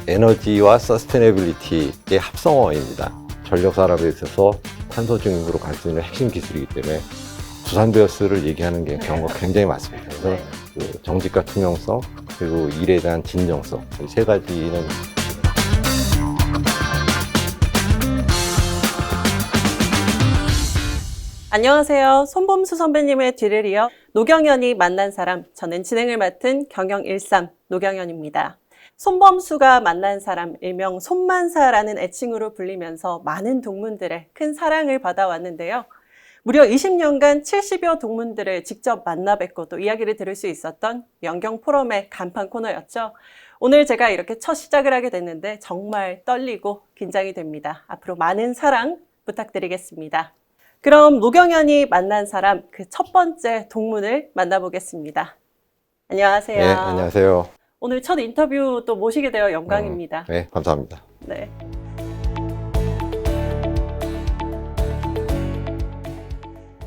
에너지와 서스테너빌리티의 합성어입니다. 전력 산업에 있어서 탄소 중립으로 갈 수 있는 핵심 기술이기 때문에 두산베어스를 얘기하는 게 경우가 굉장히 많습니다. 그래서 그 정직과 투명성 그리고 일에 대한 진정성 이 세 가지는 안녕하세요. 손범수 선배님의 뒤를 이어 노경연이 만난 사람, 저는 진행을 맡은 경영13 노경연입니다. 손범수가 만난 사람, 일명 손만사라는 애칭으로 불리면서 많은 동문들의 큰 사랑을 받아왔는데요. 무려 20년간 70여 동문들을 직접 만나 뵙고 또 이야기를 들을 수 있었던 연경 포럼의 간판 코너였죠. 오늘 제가 이렇게 첫 시작을 하게 됐는데 정말 떨리고 긴장이 됩니다. 앞으로 많은 사랑 부탁드리겠습니다. 그럼 노경연이 만난 사람 그 첫 번째 동문을 만나보겠습니다. 안녕하세요. 네, 안녕하세요. 오늘 첫 인터뷰 또 모시게 되어 영광입니다. 네, 감사합니다. 네.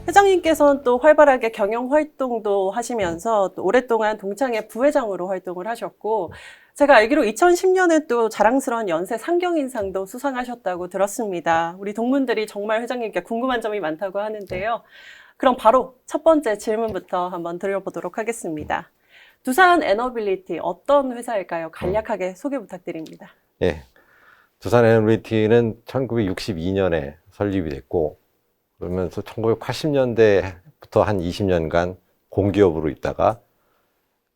회장님께서는 또 활발하게 경영 활동도 하시면서 또 오랫동안 동창회 부회장으로 활동을 하셨고, 제가 알기로 2010년에 또 자랑스러운 연세 상경인상도 수상하셨다고 들었습니다. 우리 동문들이 정말 회장님께 궁금한 점이 많다고 하는데요. 그럼 바로 첫 번째 질문부터 한번 드려보도록 하겠습니다. 두산 에너빌리티 어떤 회사일까요? 간략하게 소개 부탁드립니다. 예, 두산 에너빌리티는 1962년에 설립이 됐고 그러면서 1980년대부터 한 20년간 공기업으로 있다가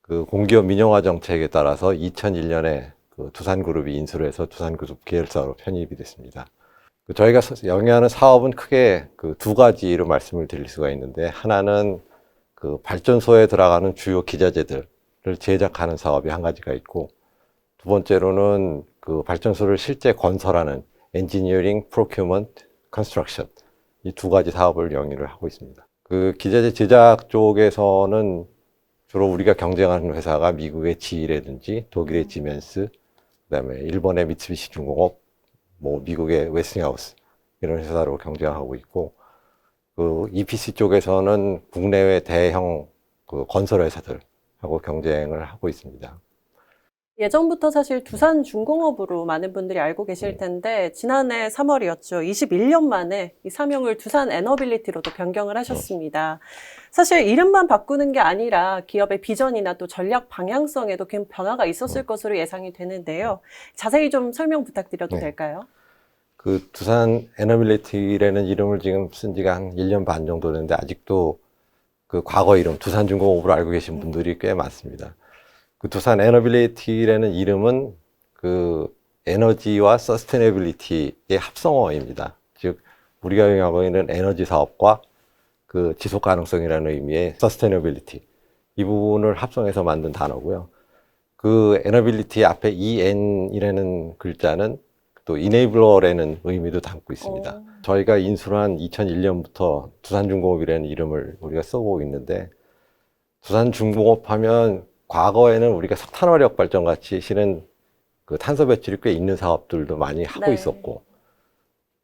그 공기업 민영화 정책에 따라서 2001년에 그 두산그룹이 인수를 해서 두산그룹 계열사로 편입이 됐습니다. 저희가 영위하는 사업은 크게 그 두 가지로 말씀을 드릴 수가 있는데, 하나는 그 발전소에 들어가는 주요 기자재들을 제작하는 사업이 한 가지가 있고, 두 번째로는 그 발전소를 실제 건설하는 엔지니어링, 프로큐먼트, 컨스트럭션 이 두 가지 사업을 영위를 하고 있습니다. 그 기자재 제작 쪽에서는 주로 우리가 경쟁하는 회사가 미국의 GE라든지 독일의 지멘스, 그다음에 일본의 미쓰비시 중공업, 뭐 미국의 웨스팅하우스 이런 회사로 경쟁하고 있고, 그 EPC 쪽에서는 국내외 대형 그 건설 회사들하고 경쟁을 하고 있습니다. 예전부터 사실 두산중공업으로 많은 분들이 알고 계실 텐데 지난해 3월이었죠. 21년 만에 이 사명을 두산 에너빌리티로도 변경을 하셨습니다. 사실 이름만 바꾸는 게 아니라 기업의 비전이나 또 전략 방향성에도 큰 변화가 있었을 것으로 예상이 되는데요. 자세히 좀 설명 부탁드려도 될까요? 그 두산 에너빌리티라는 이름을 지금 쓴 지가 한 1년 반 정도 됐는데 아직도 그 과거 이름 두산중공업으로 알고 계신 분들이 꽤 많습니다. 그 두산 에너빌리티라는 이름은 그 에너지와 서스테너빌리티의 합성어입니다. 즉 우리가 영위하고 있는 에너지 사업과 그 지속 가능성이라는 의미의 서스테너빌리티 이 부분을 합성해서 만든 단어고요. 그 에너빌리티 앞에 EN이라는 글자는 또 이네이블러라는 의미도 담고 있습니다. 저희가 인수를 한 2001년부터 두산중공업이라는 이름을 우리가 써보고 있는데, 두산중공업 하면 과거에는 우리가 석탄화력 발전 같이 실은 그 탄소 배출이 꽤 있는 사업들도 많이 하고 있었고,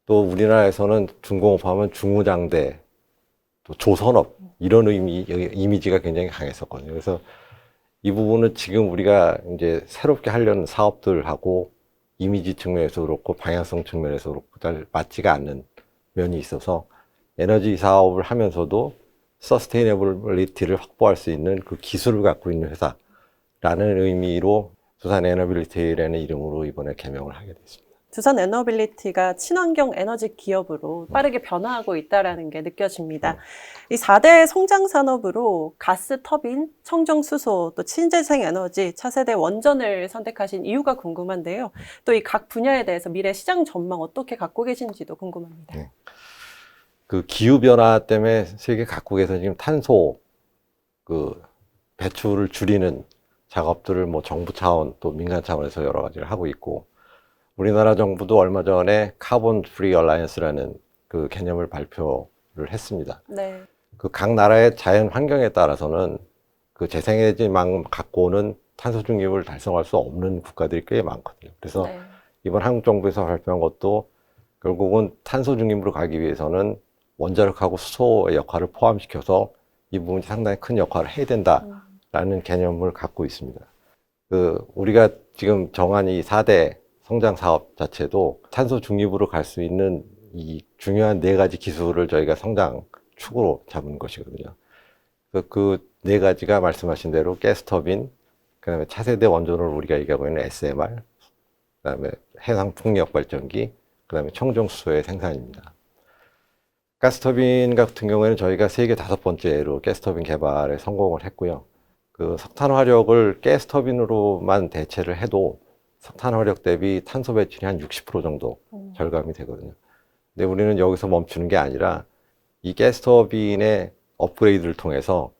또 우리나라에서는 중공업 하면 중무장대, 또 조선업 이런 이미지가 굉장히 강했었거든요. 그래서 이 부분은 지금 우리가 이제 새롭게 하려는 사업들하고 이미지 측면에서 그렇고 방향성 측면에서 그렇고 잘 맞지가 않는 면이 있어서 에너지 사업을 하면서도 서스테이너빌리티를 확보할 수 있는 그 기술을 갖고 있는 회사라는 의미로 두산 에너빌리티라는 이름으로 이번에 개명을 하게 됐습니다. 두산 에너빌리티가 친환경 에너지 기업으로 빠르게 변화하고 있다는 게 느껴집니다. 이 4대 성장 산업으로 가스 터빈, 청정 수소, 또 친재생 에너지, 차세대 원전을 선택하신 이유가 궁금한데요. 또 이 각 분야에 대해서 미래 시장 전망 어떻게 갖고 계신지도 궁금합니다. 그 기후 변화 때문에 세계 각국에서 지금 탄소 그 배출을 줄이는 작업들을 뭐 정부 차원 또 민간 차원에서 여러 가지를 하고 있고, 우리나라 정부도 얼마 전에 카본 프리 얼라이언스라는 그 개념을 발표를 했습니다. 그 각 나라의 자연 환경에 따라서는 그 재생에너지만 갖고는 탄소 중립을 달성할 수 없는 국가들이 꽤 많거든요. 그래서 이번 한국 정부에서 발표한 것도 결국은 탄소 중립으로 가기 위해서는 원자력하고 수소의 역할을 포함시켜서 이 부분이 상당히 큰 역할을 해야 된다라는 개념을 갖고 있습니다. 우리가 지금 정한 이 4대 성장 사업 자체도 탄소 중립으로 갈 수 있는 이 중요한 4가지 기술을 저희가 성장 축으로 잡은 것이거든요. 그 4가지가 말씀하신 대로 가스터빈, 그다음에 차세대 원전을 우리가 얘기하고 있는 SMR, 그다음에 해상 풍력 발전기, 그다음에 청정 수소의 생산입니다. 가스터빈 같은 경우에는 저희가 세계 5번째로 가스터빈 개발에 성공을 했고요. 그 석탄 화력을 가스터빈으로만 대체를 해도 석탄 화력 대비 탄소 배출이 한 60% 정도 절감이 되거든요. 근데 우리는 여기서 멈추는 게 아니라 이 가스터빈의 업그레이드를 통해서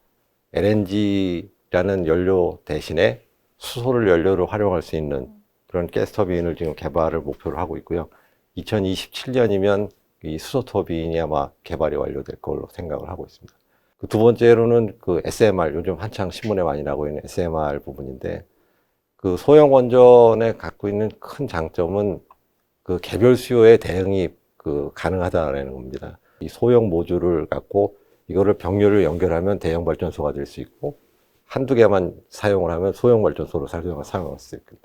LNG라는 연료 대신에 수소를 연료로 활용할 수 있는 그런 가스터빈을 지금 개발을 목표로 하고 있고요. 2027년이면 이 수소 터빈이 아마 개발이 완료될 걸로 생각을 하고 있습니다. 그 두 번째로는 그 SMR, 요즘 한창 신문에 많이 나오고 있는 SMR 부분인데, 그 소형 원전에 갖고 있는 큰 장점은 그 개별 수요에 대응이 가능하다는 겁니다. 이 소형 모듈을 갖고 이거를 병렬을 연결하면 대형 발전소가 될 수 있고, 한두 개만 사용을 하면 소형 발전소로 사용할 수 있고,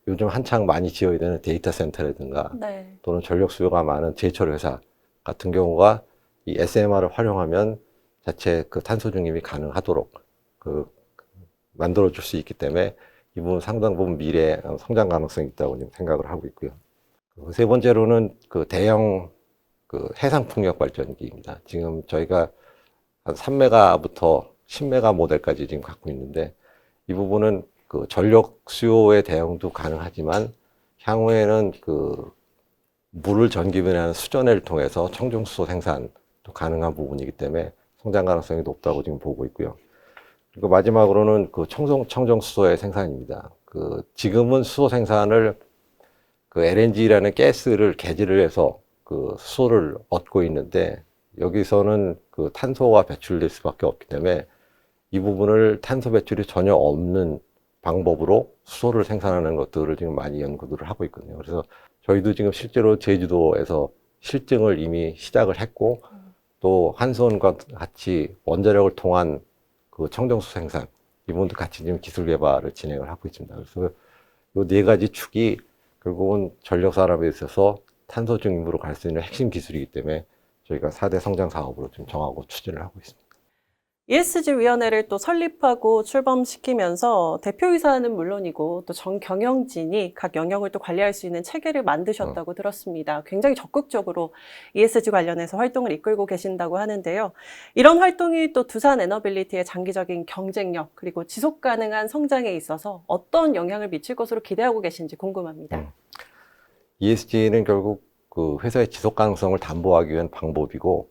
요즘 한창 많이 지어야 되는 데이터 센터라든가 네. 또는 전력 수요가 많은 제철 회사 같은 경우가 이 SMR을 활용하면 자체 그 탄소 중립이 가능하도록 만들어 줄 수 있기 때문에 이 부분 상당 부분 미래 성장 가능성이 있다고 생각을 하고 있고요. 세 번째로는 그 대형 해상 풍력 발전기입니다. 지금 저희가 한 3메가부터 10메가 모델까지 지금 갖고 있는데, 이 부분은 그 전력 수요의 대응도 가능하지만 향후에는 물을 전기분해하는 수전해를 통해서 청정수소 생산도 가능한 부분이기 때문에 성장 가능성이 높다고 지금 보고 있고요. 그리고 마지막으로는 청정수소의 생산입니다. 지금은 수소 생산을 LNG라는 가스를 개질을 해서 수소를 얻고 있는데, 여기서는 탄소가 배출될 수밖에 없기 때문에 이 부분을 탄소 배출이 전혀 없는 방법으로 수소를 생산하는 것들을 지금 많이 연구들을 하고 있거든요. 그래서 저희도 지금 실제로 제주도에서 실증을 이미 시작을 했고, 또 한수원과 같이 원자력을 통한 청정수 생산, 이 부분도 같이 지금 기술 개발을 진행을 하고 있습니다. 그래서 이 4가지 축이 결국은 전력 산업에 있어서 탄소 중립으로 갈 수 있는 핵심 기술이기 때문에 저희가 4대 성장 사업으로 지금 정하고 추진을 하고 있습니다. ESG 위원회를 또 설립하고 출범시키면서 대표이사는 물론이고 또 전 경영진이 각 영역을 또 관리할 수 있는 체계를 만드셨다고 들었습니다. 굉장히 적극적으로 ESG 관련해서 활동을 이끌고 계신다고 하는데요. 이런 활동이 또 두산 에너빌리티의 장기적인 경쟁력 그리고 지속 가능한 성장에 있어서 어떤 영향을 미칠 것으로 기대하고 계신지 궁금합니다. ESG는 결국 회사의 지속 가능성을 담보하기 위한 방법이고,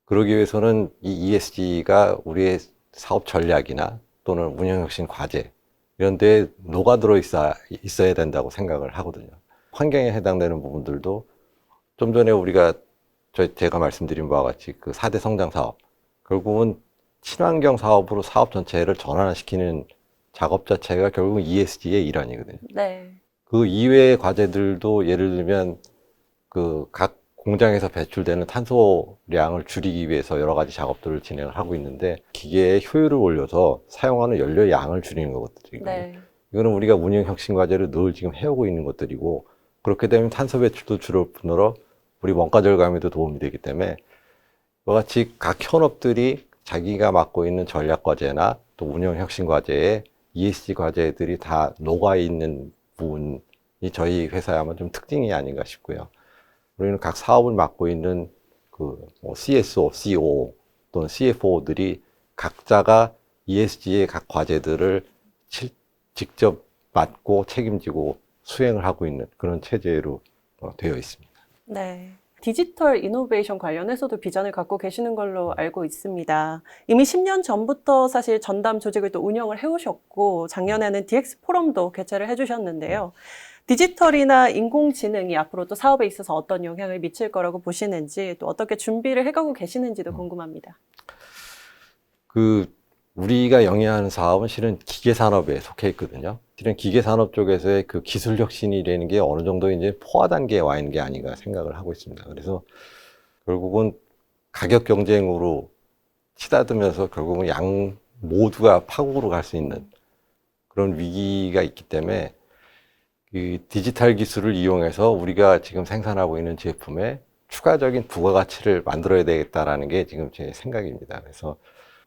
그러기 위해서는 이 ESG가 우리의 사업 전략이나 또는 운영혁신 과제 이런 데에 녹아들어 있어야 된다고 생각을 하거든요. 환경에 해당되는 부분들도 좀 전에 제가 말씀드린 바와 같이 4대 성장 사업, 결국은 친환경 사업으로 사업 전체를 전환시키는 작업 자체가 결국은 ESG의 일환이거든요. 네. 그 이외의 과제들도 예를 들면 각 공장에서 배출되는 탄소량을 줄이기 위해서 여러 가지 작업들을 진행을 하고 있는데, 기계의 효율을 올려서 사용하는 연료의 양을 줄이는 거거든요. 네. 이거는 우리가 운영 혁신 과제를 늘 지금 해오고 있는 것들이고, 그렇게 되면 탄소 배출도 줄을 뿐더러 우리 원가 절감에도 도움이 되기 때문에 이와 같이 각 현업들이 자기가 맡고 있는 전략 과제나 또 운영 혁신 과제에 ESG 과제들이 다 녹아 있는 부분이 저희 회사의 아마 좀 특징이 아닌가 싶고요. 우리는 각 사업을 맡고 있는 CSO, CO 또는 CFO들이 각자가 ESG의 각 과제들을 직접 맡고 책임지고 수행을 하고 있는 그런 체제로 되어 있습니다. 네. 디지털 이노베이션 관련해서도 비전을 갖고 계시는 걸로 알고 있습니다. 이미 10년 전부터 사실 전담 조직을 또 운영을 해오셨고, 작년에는 DX 포럼도 개최를 해주셨는데요. 디지털이나 인공지능이 앞으로 또 사업에 있어서 어떤 영향을 미칠 거라고 보시는지, 또 어떻게 준비를 해가고 계시는지도 궁금합니다. 우리가 영위하는 사업은 실은 기계산업에 속해 있거든요. 실은 기계산업 쪽에서의 기술 혁신이라는 게 어느 정도 이제 포화 단계에 와 있는 게 아닌가 생각을 하고 있습니다. 그래서 결국은 가격 경쟁으로 치닫으면서 결국은 모두가 파국으로 갈 수 있는 그런 위기가 있기 때문에 이 디지털 기술을 이용해서 우리가 지금 생산하고 있는 제품에 추가적인 부가가치를 만들어야 되겠다라는 게 지금 제 생각입니다. 그래서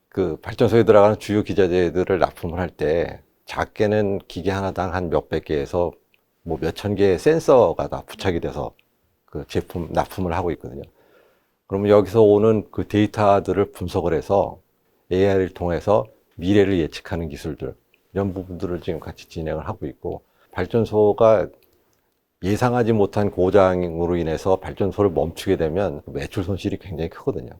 그 발전소에 들어가는 주요 기자재들을 납품을 할 때 작게는 기계 하나당 한 몇백 개에서 뭐 몇천 개의 센서가 다 부착이 돼서 그 제품 납품을 하고 있거든요. 그러면 여기서 오는 그 데이터들을 분석을 해서 AI를 통해서 미래를 예측하는 기술들, 이런 부분들을 지금 같이 진행을 하고 있고, 발전소가 예상하지 못한 고장으로 인해서 발전소를 멈추게 되면 매출 손실이 굉장히 크거든요.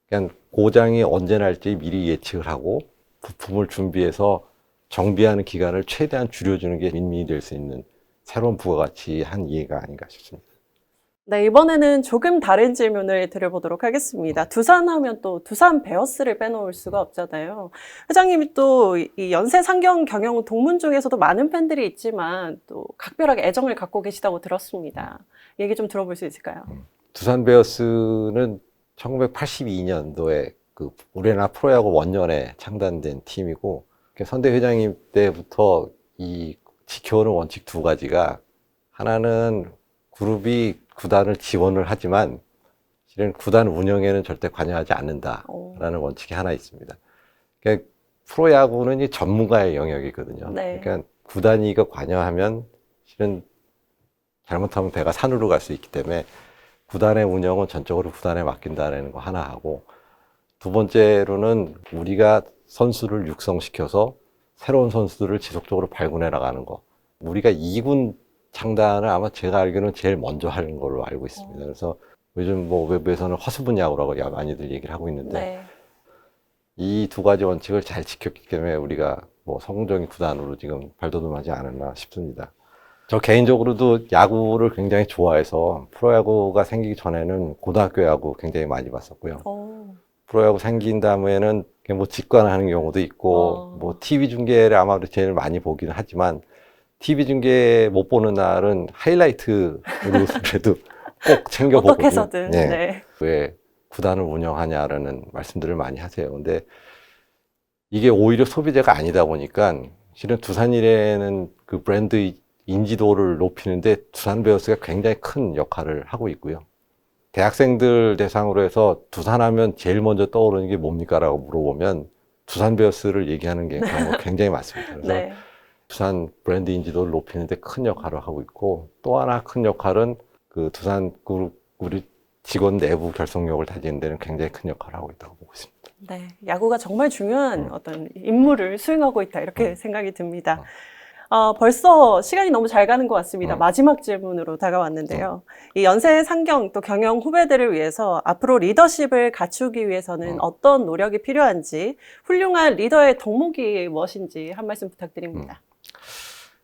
그러니까 고장이 언제 날지 미리 예측을 하고 부품을 준비해서 정비하는 기간을 최대한 줄여주는 게 윈윈이 될 수 있는 새로운 부가가치 한 예가 아닌가 싶습니다. 네, 이번에는 조금 다른 질문을 드려보도록 하겠습니다. 두산 하면 또 두산 베어스를 빼놓을 수가 없잖아요. 회장님이 또 이 연세 상경 경영 동문 중에서도 많은 팬들이 있지만 또 각별하게 애정을 갖고 계시다고 들었습니다. 얘기 좀 들어볼 수 있을까요? 두산 베어스는 1982년도에 그 우리나라 프로야구 원년에 창단된 팀이고, 선대 회장님 때부터 이 지켜오는 원칙 두 가지가, 하나는 그룹이 구단을 지원을 하지만 실은 구단 운영에는 절대 관여하지 않는다라는 원칙이 하나 있습니다. 그러니까 프로야구는 이 전문가의 영역이거든요. 네. 그러니까 구단이 이거 관여하면 실은 잘못하면 배가 산으로 갈 수 있기 때문에 구단의 운영은 전적으로 구단에 맡긴다는 거 하나 하고, 두 번째로는 우리가 선수를 육성시켜서 새로운 선수들을 지속적으로 발굴해 나가는 거. 우리가 2군 창단을 아마 제가 알기로는 제일 먼저 하는 걸로 알고 있습니다. 그래서 요즘 뭐 외부에서는 허수분 야구라고 많이들 얘기를 하고 있는데, 네. 이 두 가지 원칙을 잘 지켰기 때문에 우리가 뭐 성공적인 구단으로 지금 발돋움하지 않았나 싶습니다. 저 개인적으로도 야구를 굉장히 좋아해서 프로야구가 생기기 전에는 고등학교 야구 굉장히 많이 봤었고요. 프로야구 생긴 다음에는 그냥 뭐 직관하는 경우도 있고, 뭐 TV 중계를 아마도 제일 많이 보기는 하지만, TV 중계 못 보는 날은 하이라이트로 그래도 꼭 챙겨보거든요. 어떻게 해서든. 네. 네. 왜 구단을 운영하냐라는 말씀들을 많이 하세요. 근데 이게 오히려 소비재가 아니다 보니까 실은 두산일에는 그 브랜드 인지도를 높이는데 두산 베어스가 굉장히 큰 역할을 하고 있고요. 대학생들 대상으로 해서 두산하면 제일 먼저 떠오르는 게 뭡니까? 라고 물어보면 두산 베어스를 얘기하는 게 굉장히 많습니다. 그래서 네. 두산 브랜드 인지도를 높이는데 큰 역할을 하고 있고, 또 하나 큰 역할은 그 두산 그룹 우리 직원 내부 결속력을 다지는 데는 굉장히 큰 역할을 하고 있다고 보고 있습니다. 네. 야구가 정말 중요한 어떤 임무를 수행하고 있다, 이렇게 생각이 듭니다. 벌써 시간이 너무 잘 가는 것 같습니다. 마지막 질문으로 다가왔는데요. 이 연세 상경 또 경영 후배들을 위해서 앞으로 리더십을 갖추기 위해서는 어떤 노력이 필요한지, 훌륭한 리더의 덕목이 무엇인지 한 말씀 부탁드립니다.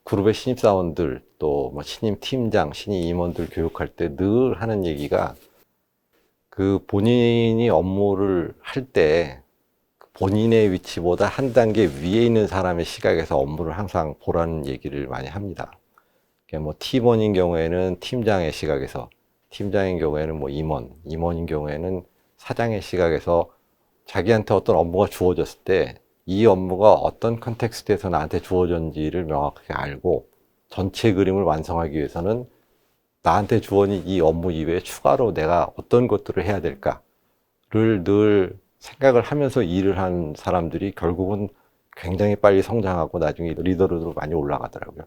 그룹의 신입사원들, 또 뭐 신임 팀장, 신임 임원들 교육할 때 늘 하는 얘기가, 그 본인이 업무를 할 때 본인의 위치보다 한 단계 위에 있는 사람의 시각에서 업무를 항상 보라는 얘기를 많이 합니다. 그러니까 뭐 팀원인 경우에는 팀장의 시각에서, 팀장인 경우에는 뭐 임원인 경우에는 사장의 시각에서 자기한테 어떤 업무가 주어졌을 때 이 업무가 어떤 컨텍스트에서 나한테 주어졌는지를 명확하게 알고 전체 그림을 완성하기 위해서는 나한테 주어진 이 업무 이외에 추가로 내가 어떤 것들을 해야 될까를 늘 생각을 하면서 일을 한 사람들이 결국은 굉장히 빨리 성장하고 나중에 리더로 많이 올라가더라고요.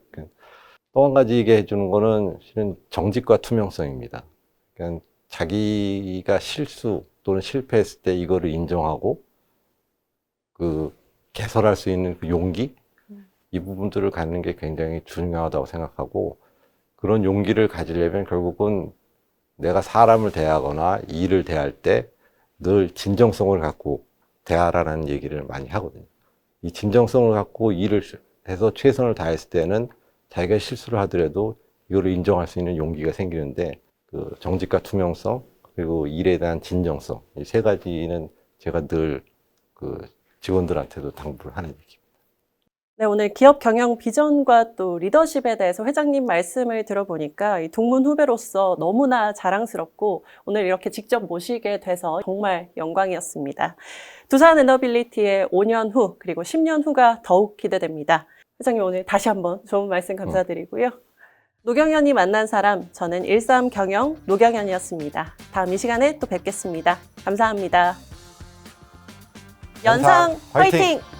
또 한 가지 얘기해 주는 거는 실은 정직과 투명성입니다. 그러니까 자기가 실수 또는 실패했을 때 이거를 인정하고 그 개설할 수 있는 그 용기, 이 부분들을 갖는 게 굉장히 중요하다고 생각하고, 그런 용기를 가지려면 결국은 내가 사람을 대하거나 일을 대할 때 늘 진정성을 갖고 대하라는 얘기를 많이 하거든요. 이 진정성을 갖고 일을 해서 최선을 다했을 때는 자기가 실수를 하더라도 이거를 인정할 수 있는 용기가 생기는데, 그 정직과 투명성, 그리고 일에 대한 진정성, 이 세 가지는 제가 늘 그 직원들한테도 당부를 하는 얘기입니다. 네, 오늘 기업 경영 비전과 또 리더십에 대해서 회장님 말씀을 들어보니까 이 동문 후배로서 너무나 자랑스럽고, 오늘 이렇게 직접 모시게 돼서 정말 영광이었습니다. 두산 에너빌리티의 5년 후 그리고 10년 후가 더욱 기대됩니다. 회장님 오늘 다시 한번 좋은 말씀 감사드리고요. 노경연이 만난 사람, 저는 13경영 노경연이었습니다. 다음 이 시간에 또 뵙겠습니다. 감사합니다. 연상 화이팅! 화이팅!